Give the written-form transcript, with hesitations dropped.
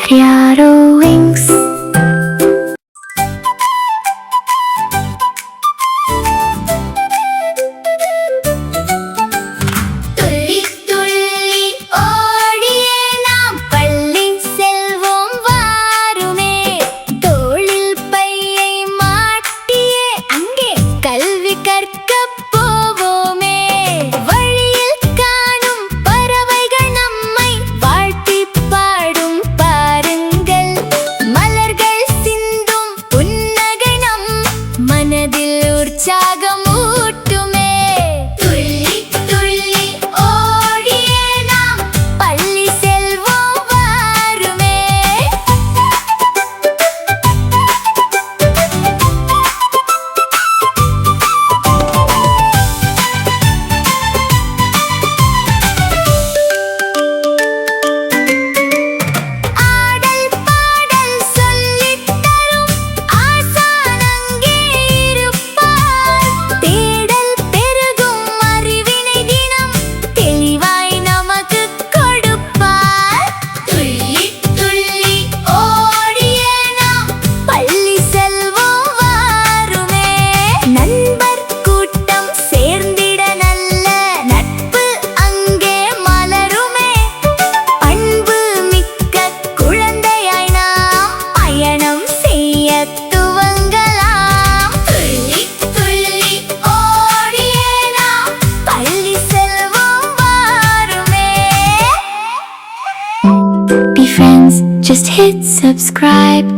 Criado wings. துள்ளி துள்ளி ஓடியே நாம் பள்ளி செல்வோம் வாருமே. தோளில் பையை மாட்டியே அங்கே கல்வி கற்கப் போவோமே. வழியில் காணும் பறவைகள் நம்மை வாழ்த்திப் பாடும் பாருங்கள். மலர்கள் சிந்தும் புன்னகை நம் மனதில் உற்சாகம் ஊட்டுமே. துள்ளி துள்ளி ஓடியே நாம் பள்ளி செல்வோம் வாருமே. ஆடல் பாடல் சொல்லித் தரும் ஆசான் அங்கே இருப்பார். தேடல் பெருகும் அறிவினை தினம் தெளிவாய் நமக்குக் கொடுப்பார். துள்ளி துள்ளி ஓடியே நாம் பள்ளி செல்வோம் வாருமே. நண்பர் கூட்டம் சேர்ந்திட நல்ல நட்பு அங்கே மலருமே. பண்பு மிக்க குழந்தையாய் நாம் பயணம் செய்யத் துவங்கலாம். துள்ளி துள்ளி ஓடியே நாம் பள்ளி செல்வோம் வாருமே. Be friends, just hit subscribe.